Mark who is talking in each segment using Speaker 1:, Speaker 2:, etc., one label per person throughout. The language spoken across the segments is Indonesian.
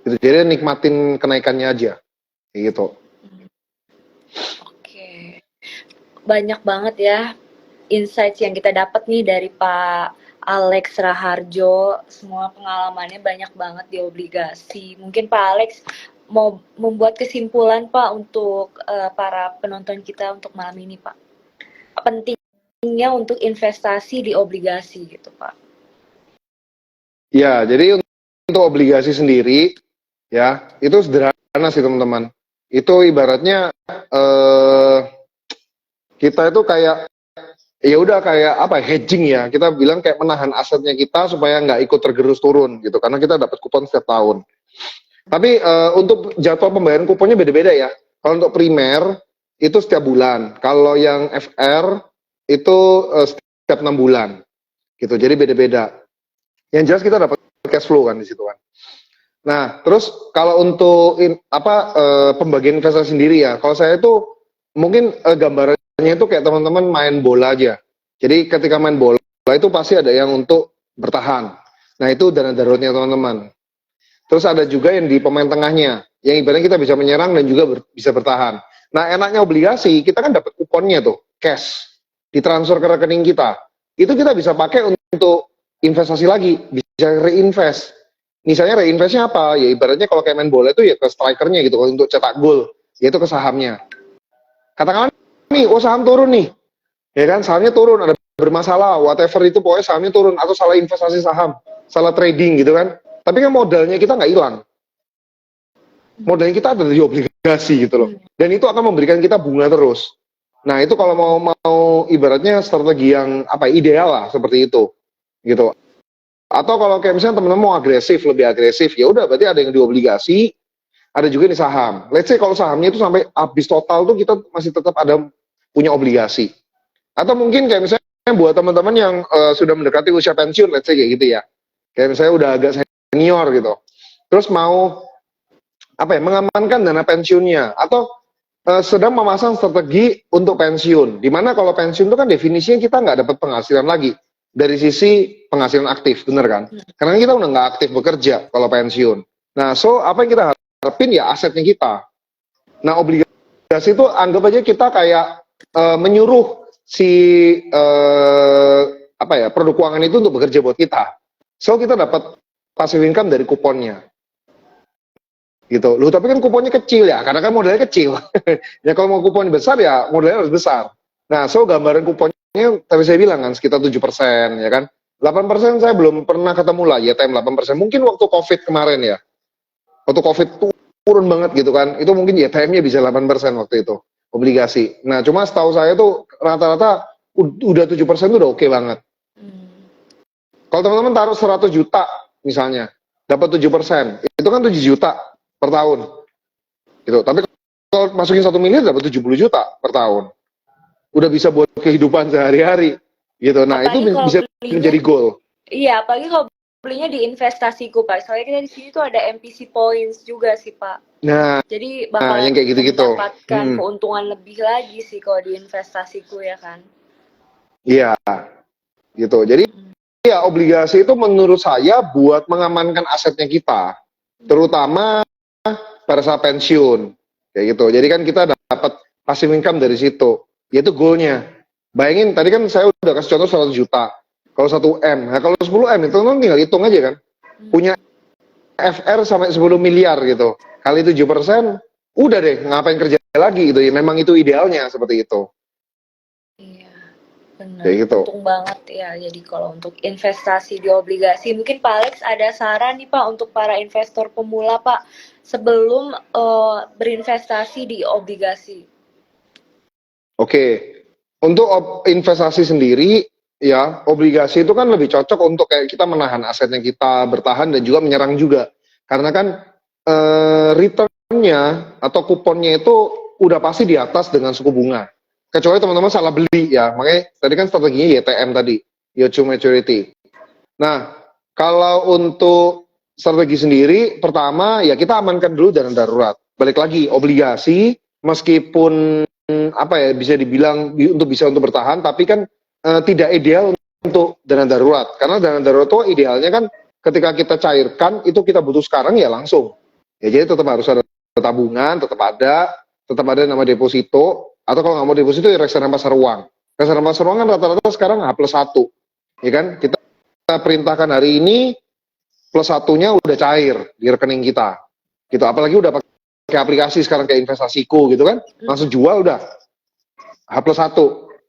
Speaker 1: Gitu. Jadi nikmatin kenaikannya aja, kayak gitu.
Speaker 2: Oke. Banyak banget ya insights yang kita dapat nih dari Pak Alex Raharjo. Semua pengalamannya banyak banget di obligasi. Mungkin Pak Alex mau membuat kesimpulan Pak untuk para penonton kita untuk malam ini Pak. Pentingnya untuk investasi di obligasi gitu Pak.
Speaker 1: Ya, jadi untuk obligasi sendiri, ya, itu sederhana sih teman-teman. Itu ibaratnya kita itu kayak ya udah kayak apa hedging ya, kita bilang kayak menahan asetnya kita supaya nggak ikut tergerus turun gitu, karena kita dapat kupon setiap tahun. Tapi untuk jadwal pembayaran kuponnya beda-beda ya. Kalau untuk primer itu setiap bulan, kalau yang FR itu setiap 6 bulan gitu, jadi beda-beda. Yang jelas kita dapat cash flow kan di situ kan. Nah, terus kalau untuk pembagian investasi sendiri ya, kalau saya itu mungkin gambarannya itu kayak teman-teman main bola aja. Jadi ketika main bola itu pasti ada yang untuk bertahan. Nah, itu dana daruratnya teman-teman. Terus ada juga yang di pemain tengahnya, yang ibaratnya kita bisa menyerang dan juga bisa bertahan. Nah, enaknya obligasi, kita kan dapat kuponnya tuh, cash, ditransfer ke rekening kita. Itu kita bisa pakai untuk investasi lagi, bisa reinvest. Misalnya reinvestnya apa? Ya ibaratnya kalau kayak main bola itu ya ke strikernya gitu, untuk cetak gol, yaitu ke sahamnya. Katakanlah nih, oh saham turun nih, ya kan, sahamnya turun, ada bermasalah, whatever itu, pokoknya sahamnya turun, atau salah investasi saham, salah trading gitu kan. Tapi kan modalnya kita nggak hilang. Modalnya kita ada di obligasi gitu loh. Dan itu akan memberikan kita bunga terus. Nah, itu kalau mau ibaratnya strategi yang ideal lah seperti itu. Gitu. Atau kalau kayak misalnya teman-teman mau agresif, lebih agresif, ya udah berarti ada yang di obligasi, ada juga di saham. Let's say kalau sahamnya itu sampai habis total tuh kita masih tetap ada punya obligasi. Atau mungkin kayak misalnya buat teman-teman yang sudah mendekati usia pensiun, let's say kayak gitu ya. Kayak misalnya udah agak senior gitu. Terus mau mengamankan dana pensiunnya atau sedang memasang strategi untuk pensiun. Dimana kalau pensiun itu kan definisinya kita nggak dapat penghasilan lagi dari sisi penghasilan aktif, bener kan? Karena kita udah nggak aktif bekerja kalau pensiun. Nah, so apa yang kita harapin ya asetnya kita. Nah, obligasi itu anggap aja kita kayak menyuruh si produk keuangan itu untuk bekerja buat kita. So kita dapat passive income dari kuponnya. Gitu. Loh, tapi kan kuponnya kecil ya, karena kan modalnya kecil. Ya kalau mau kupon besar ya modalnya harus besar. Nah, so gambaran kuponnya tadi saya bilang kan sekitar 7% ya kan. 8% saya belum pernah ketemu lah YTM 8%. Mungkin waktu Covid kemarin ya. Waktu Covid turun banget gitu kan. Itu mungkin YTM-nya bisa 8% waktu itu. Obligasi. Nah, cuma setahu saya tuh rata-rata udah 7% itu udah oke banget. Kalau teman-teman taruh 100 juta misalnya, dapat 7%, itu kan 7 juta per tahun. Gitu. Tapi kalau masukin 1 miliar dapat 70 juta per tahun. Udah bisa buat kehidupan sehari-hari. Gitu. Nah,
Speaker 2: Apalagi
Speaker 1: itu bisa menjadi goal.
Speaker 2: Iya, apalagi kalau belinya di investasiku, Pak. Soalnya kita di sini tuh ada MPC points juga sih, Pak.
Speaker 1: Nah,
Speaker 2: Jadi bakal
Speaker 1: yang kayak gitu-gitu.
Speaker 2: mendapatkan keuntungan lebih lagi sih kalau di investasiku ya kan.
Speaker 1: Iya. Gitu. Jadi ya obligasi itu menurut saya buat mengamankan asetnya kita. Terutama pada saat pensiun. Kayak gitu. Jadi kan kita dapat passive income dari situ. Yaitu goalnya. Bayangin, tadi kan saya udah kasih contoh 100 juta. Kalau 1 M. Nah, kalau 10 M, itu tinggal hitung aja kan. Punya FR sampai 10 miliar gitu. Kali 7%, udah deh, ngapain kerja lagi gitu. Ya, memang itu idealnya seperti itu.
Speaker 2: Iya, benar.
Speaker 1: Kayak gitu.
Speaker 2: Untung banget ya. Jadi kalau untuk investasi di obligasi, mungkin Pak Alex ada saran nih Pak untuk para investor pemula Pak sebelum berinvestasi di obligasi.
Speaker 1: Oke, untuk investasi sendiri, ya obligasi itu kan lebih cocok untuk kayak kita menahan asetnya kita, bertahan dan juga menyerang juga. Karena kan return-nya atau kuponnya itu udah pasti di atas dengan suku bunga. Kecuali teman-teman salah beli ya, makanya tadi kan strateginya YTM tadi, Yield to Maturity. Nah, kalau untuk strategi sendiri, pertama ya kita amankan dulu dana darurat. Balik lagi, obligasi meskipun bisa dibilang untuk bertahan, tapi kan tidak ideal untuk dana darurat. Karena dana darurat itu idealnya kan ketika kita cairkan itu kita butuh sekarang ya langsung. Ya jadi tetap harus ada tabungan, tetap ada nama deposito, atau kalau nggak mau deposito ya reksadana pasar uang. Reksadana pasar uang kan rata-rata sekarang H+1, ya kan? Kita perintahkan hari ini plus satunya udah cair di rekening kita, gitu. Apalagi udah pakai aplikasi sekarang kayak Investasiku gitu kan, langsung jual udah H+1.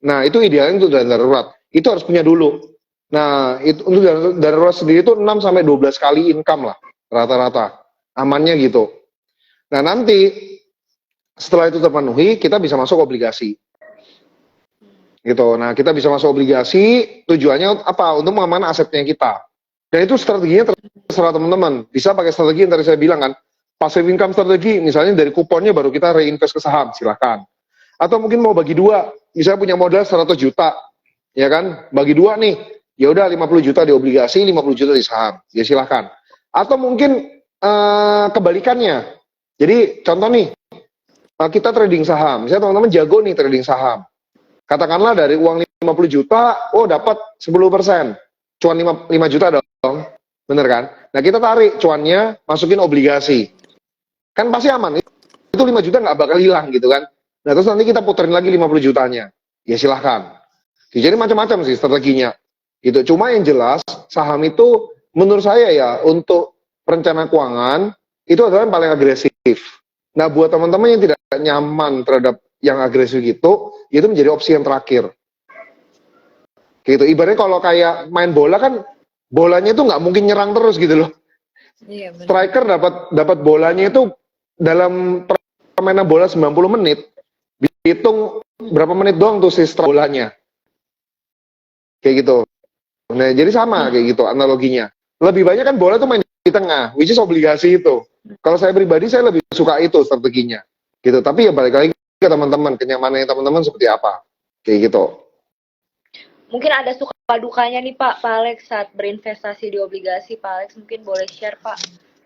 Speaker 1: Nah itu idealnya untuk dana darurat, itu harus punya dulu. Nah itu untuk dana darurat sendiri itu 6 sampai 12 kali income lah rata-rata, amannya gitu. Nah nanti setelah itu terpenuhi kita bisa masuk obligasi gitu. Nah kita bisa masuk obligasi, tujuannya apa? Untuk mengamankan asetnya kita. Dan itu strateginya terserah teman-teman. Bisa pakai strategi yang tadi saya bilang kan, passive income strategi, misalnya dari kuponnya baru kita reinvest ke saham, silakan. Atau mungkin mau bagi dua, misalnya punya modal 100 juta, ya kan? Bagi dua nih, ya udah 50 juta di obligasi, 50 juta di saham, ya silakan. Atau mungkin kebalikannya. Jadi contoh nih, kita trading saham, misalnya teman-teman jago nih trading saham. Katakanlah dari uang 50 juta, oh dapat 10%, cuan 5 juta dong, bener kan? Nah kita tarik cuannya, masukin obligasi, kan pasti aman, itu 5 juta nggak bakal hilang gitu kan. Nah terus nanti kita puterin lagi 50 jutanya, ya silahkan. Jadi macam-macam sih strateginya, gitu. Cuma yang jelas, saham itu menurut saya ya, untuk perencanaan keuangan, itu adalah yang paling agresif. Nah buat teman-teman yang tidak nyaman terhadap yang agresif gitu, itu menjadi opsi yang terakhir. Gitu. Ibaratnya kalau kayak main bola kan, bolanya itu nggak mungkin nyerang terus gitu loh.
Speaker 2: Iya, benar.
Speaker 1: Striker dapat bolanya itu dalam permainan bola 90 menit, dihitung berapa menit doang tuh si bolanya. Kayak gitu. Nah, jadi sama kayak gitu analoginya. Lebih banyak kan bola tuh main di tengah, which is obligasi itu. Kalau saya pribadi saya lebih suka itu strateginya. Gitu. Tapi ya balik lagi ke teman-teman, kenyamanannya teman-teman seperti apa. Kayak gitu.
Speaker 2: Mungkin ada suka dukanya nih Pak Alex saat berinvestasi di obligasi. Pak Alex mungkin boleh share Pak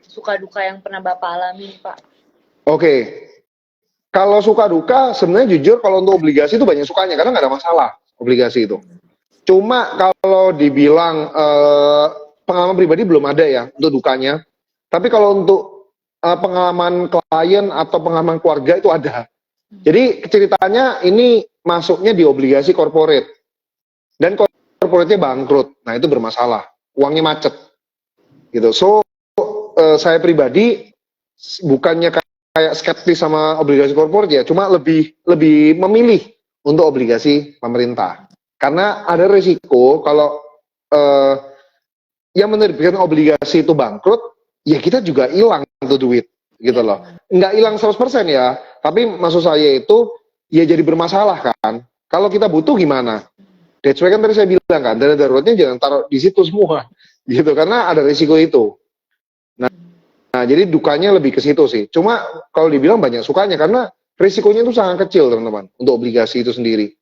Speaker 2: suka duka yang pernah Bapak alami Pak.
Speaker 1: Oke. Kalau suka duka sebenarnya jujur kalau untuk obligasi itu banyak sukanya karena nggak ada masalah obligasi itu. Cuma kalau dibilang pengalaman pribadi belum ada ya untuk dukanya. Tapi kalau untuk pengalaman klien atau pengalaman keluarga itu ada. Jadi ceritanya ini masuknya di obligasi corporate. Dan corporate-nya bangkrut. Nah, itu bermasalah. Uangnya macet. Gitu. So, saya pribadi bukannya kayak skeptis sama obligasi corporate ya, cuma lebih memilih untuk obligasi pemerintah. Karena ada risiko kalau yang menerbitkan obligasi itu bangkrut, ya kita juga hilang tuh duit gitu loh. Nggak hilang 100% ya, tapi maksud saya itu ya jadi bermasalah kan. Kalau kita butuh gimana? That's why kan tadi saya bilang kan, dana daruratnya jangan taruh di situ semua, gitu, karena ada risiko itu. Nah, jadi dukanya lebih ke situ sih. Cuma kalau dibilang banyak sukanya, karena risikonya itu sangat kecil, teman-teman, untuk obligasi itu sendiri.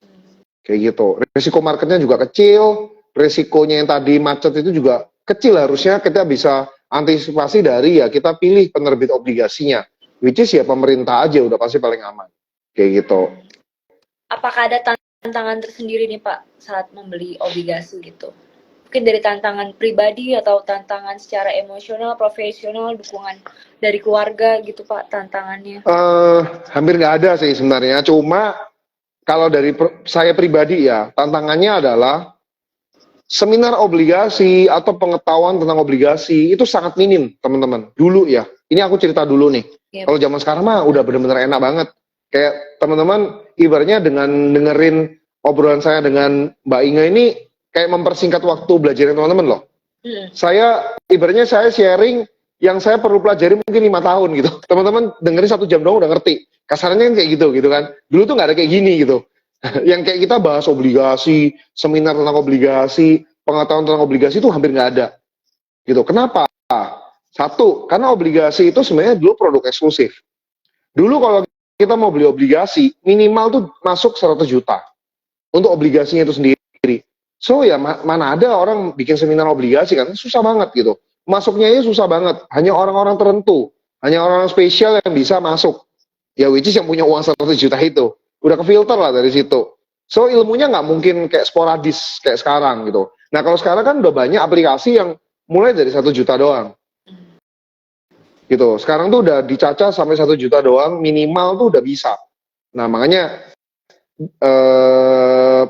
Speaker 1: Kayak gitu. Risiko marketnya juga kecil, risikonya yang tadi macet itu juga kecil, harusnya kita bisa antisipasi dari ya kita pilih penerbit obligasinya, which is ya pemerintah aja udah pasti paling aman. Kayak gitu.
Speaker 2: Apakah ada tantangan tersendiri nih Pak saat membeli obligasi gitu? Mungkin dari tantangan pribadi atau tantangan secara emosional, profesional, dukungan dari keluarga gitu Pak tantangannya?
Speaker 1: Hampir nggak ada sih sebenarnya. Cuma kalau dari saya pribadi ya, tantangannya adalah seminar obligasi atau pengetahuan tentang obligasi itu sangat minim, teman-teman. Dulu ya, ini aku cerita dulu nih. Yep. Kalau zaman sekarang mah udah bener-bener enak banget. Kayak teman-teman ibaratnya dengan dengerin obrolan saya dengan Mbak Inga ini kayak mempersingkat waktu belajarin teman-teman loh. Saya ibaratnya saya sharing yang saya perlu pelajari mungkin 5 tahun gitu. Teman-teman dengerin 1 jam doang udah ngerti. Kasarnya kan kayak gitu kan. Dulu tuh nggak ada kayak gini gitu. Yang kayak kita bahas obligasi, seminar tentang obligasi, pengetahuan tentang obligasi itu hampir nggak ada. Gitu. Kenapa? Satu, karena obligasi itu sebenarnya dulu produk eksklusif. Dulu kalau kita mau beli obligasi, minimal tuh masuk 100 juta untuk obligasinya itu sendiri. So ya mana ada orang bikin seminar obligasi kan, susah banget gitu. Masuknya ini susah banget, hanya orang-orang tertentu, hanya orang-orang spesial yang bisa masuk. Ya which is yang punya uang 100 juta itu. Udah kefilter lah dari situ. So ilmunya nggak mungkin kayak sporadis kayak sekarang gitu. Nah kalau sekarang kan udah banyak aplikasi yang mulai dari 1 juta doang. gitu. Sekarang tuh udah dicaca sampai 1 juta doang, minimal tuh udah bisa. Nah makanya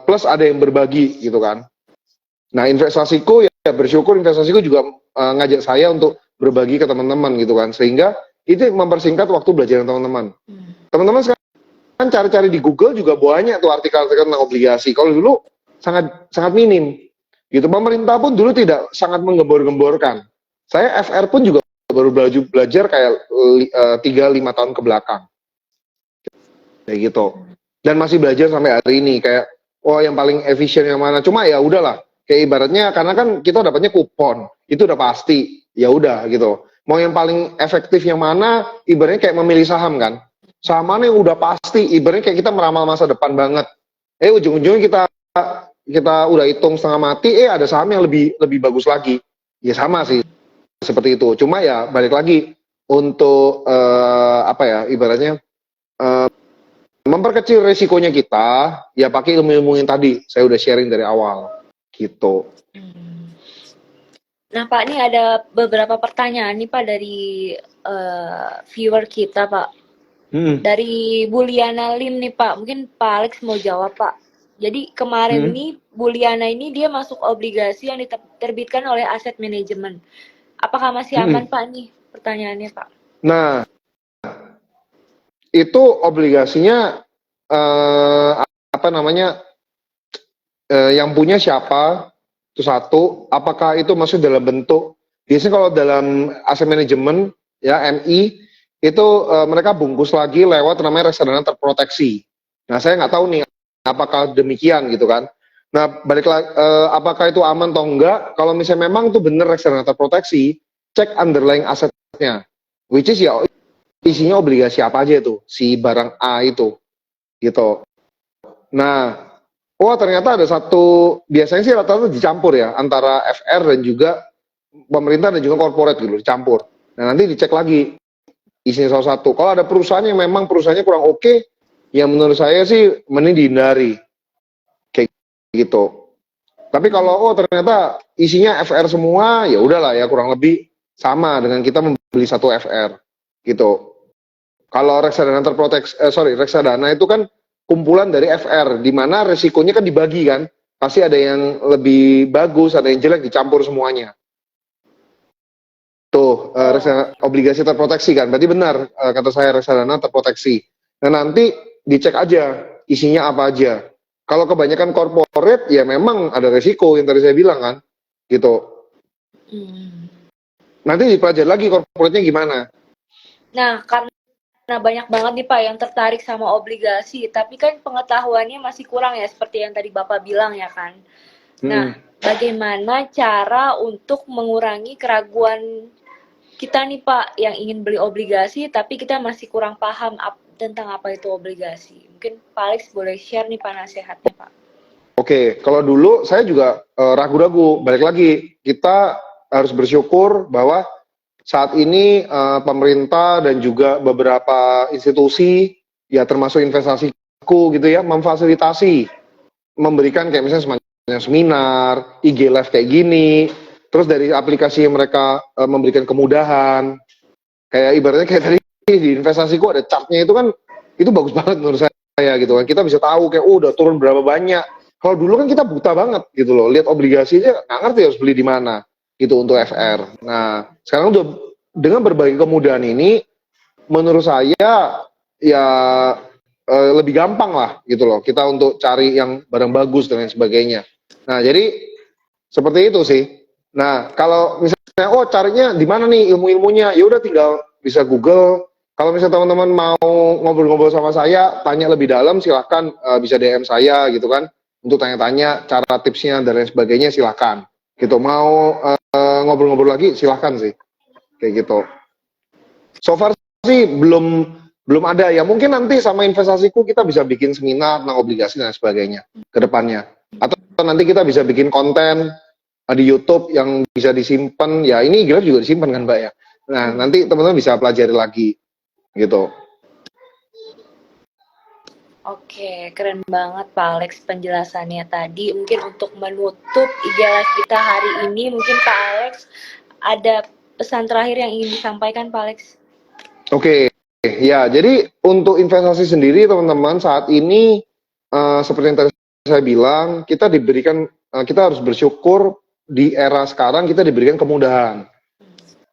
Speaker 1: plus ada yang berbagi gitu kan. Nah investasiku ya bersyukur investasiku juga ngajak saya untuk berbagi ke teman-teman gitu kan, sehingga itu mempersingkat waktu belajar teman-teman. Teman-teman sekarang kan cari-cari di Google juga banyak tuh artikel-artikel tentang obligasi. Kalau dulu sangat sangat minim gitu. Pemerintah pun dulu tidak sangat menggembor-gemborkan. Saya FR pun juga baru belajar kayak 3-5 tahun ke belakang kayak gitu, dan masih belajar sampai hari ini kayak yang paling efisien yang mana. Cuma ya udahlah, kayak ibaratnya karena kan kita dapatnya kupon itu udah pasti, ya udah gitu, mau yang paling efektif yang mana, ibaratnya kayak memilih saham kan, saham mana yang udah pasti, ibaratnya kayak kita meramal masa depan banget, ujung-ujungnya kita udah hitung setengah mati, ada saham yang lebih lebih bagus lagi. Ya sama sih seperti itu, cuma ya balik lagi untuk apa ya ibaratnya memperkecil resikonya kita, ya pakai ilmu-ilmu yang tadi saya udah sharing dari awal gitu.
Speaker 2: Nah Pak, ini ada beberapa pertanyaan nih Pak dari viewer kita Pak. Dari Buliana Lim nih Pak, mungkin Pak Alex mau jawab Pak. Jadi kemarin nih Buliana ini dia masuk obligasi yang diterbitkan oleh Aset Manajemen. Apakah masih aman Pak nih pertanyaannya Pak?
Speaker 1: Nah, itu obligasinya apa namanya, yang punya siapa, itu satu. Apakah itu masuk dalam bentuk, biasanya kalau dalam aset manajemen ya MI itu mereka bungkus lagi lewat namanya reksadana terproteksi. Nah saya nggak tahu nih apakah demikian gitu kan. Nah balik lagi, apakah itu aman atau enggak, kalau misalnya memang itu benar reksadana terproteksi, cek underlying asetnya, which is ya isinya obligasi apa aja itu si barang A itu gitu. Nah ternyata ada satu, biasanya sih rata-rata dicampur ya antara FR dan juga pemerintah dan juga corporate gitu dicampur. Nah nanti dicek lagi isinya salah satu. Kalau ada perusahaan yang memang perusahaannya kurang oke, ya menurut saya sih mending dihindari kayak gitu. Tapi kalau ternyata isinya FR semua, ya udahlah ya kurang lebih sama dengan kita membeli satu FR gitu. Kalau reksadana terproteksi, reksadana itu kan kumpulan dari FR, di mana resikonya kan dibagi kan, pasti ada yang lebih bagus, ada yang jelek, dicampur semuanya. Tuh, obligasi terproteksi kan, berarti benar kata saya reksadana terproteksi. Nah nanti dicek aja isinya apa aja. Kalau kebanyakan corporate, ya memang ada resiko yang tadi saya bilang kan, gitu. Nanti dipelajari lagi corporate-nya gimana.
Speaker 2: Nah, karena banyak banget nih Pak yang tertarik sama obligasi, tapi kan pengetahuannya masih kurang ya, seperti yang tadi Bapak bilang ya kan. Nah, bagaimana cara untuk mengurangi keraguan kita nih Pak yang ingin beli obligasi, tapi kita masih kurang paham tentang apa itu obligasi. Mungkin Pak Alex boleh share nih Pak nasihatnya Pak.
Speaker 1: Oke, kalau dulu saya juga ragu-ragu, balik lagi, kita harus bersyukur bahwa saat ini pemerintah dan juga beberapa institusi, ya termasuk investasiku gitu ya, memfasilitasi, memberikan kayak misalnya semacam seminar, IG Live kayak gini, terus dari aplikasi mereka memberikan kemudahan, kayak ibaratnya kayak tadi di investasiku ada chartnya itu kan, itu bagus banget menurut saya gitu kan, kita bisa tahu kayak udah turun berapa banyak. Kalau dulu kan kita buta banget gitu loh, lihat obligasi aja nggak ngerti harus beli di mana gitu untuk FR. Nah sekarang udah dengan berbagai kemudahan ini, menurut saya ya lebih gampang lah gitu loh kita untuk cari yang barang bagus dan lain sebagainya. Nah jadi seperti itu sih. Nah kalau misalnya carinya di mana nih ilmu-ilmunya, ya udah tinggal bisa Google. Kalau misalnya teman-teman mau ngobrol-ngobrol sama saya, tanya lebih dalam, silahkan bisa DM saya gitu kan, untuk tanya-tanya cara tipsnya dan lain sebagainya, silahkan gitu. Mau ngobrol-ngobrol lagi silahkan sih kayak gitu. So far sih belum ada ya, mungkin nanti sama investasiku kita bisa bikin seminar tentang obligasi dan sebagainya ke depannya, atau nanti kita bisa bikin konten di YouTube yang bisa disimpan ya, ini Gilaf juga disimpan kan Mbak ya. Nah nanti teman-teman bisa pelajari lagi gitu.
Speaker 2: Oke, keren banget Pak Alex penjelasannya tadi. Mungkin untuk menutup IG Live kita hari ini, mungkin Pak Alex ada pesan terakhir yang ingin disampaikan Pak Alex?
Speaker 1: Oke, ya jadi untuk investasi sendiri teman-teman saat ini seperti yang tadi saya bilang, kita diberikan kita harus bersyukur di era sekarang kita diberikan kemudahan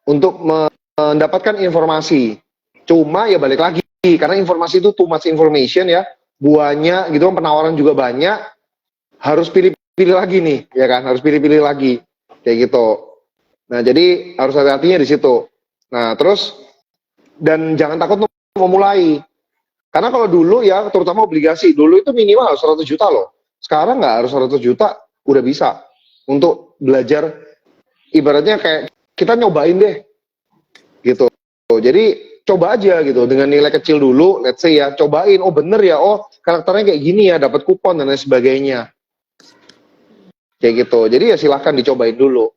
Speaker 1: untuk mendapatkan informasi. Cuma ya balik lagi karena informasi itu too much information ya, banyak gitu kan, penawaran juga banyak, harus pilih-pilih lagi nih, ya kan, harus pilih-pilih lagi kayak gitu. Nah, jadi harus hati-hatinya di situ. Nah, terus dan jangan takut untuk memulai. Karena kalau dulu ya, terutama obligasi, dulu itu minimal harus 100 juta loh. Sekarang nggak harus 100 juta, udah bisa untuk belajar. Ibaratnya kayak kita nyobain deh, gitu. Jadi coba aja gitu, dengan nilai kecil dulu, let's say ya, cobain, oh bener ya, oh karakternya kayak gini ya, dapat kupon dan lain sebagainya. Kayak gitu. Jadi ya silahkan dicobain dulu.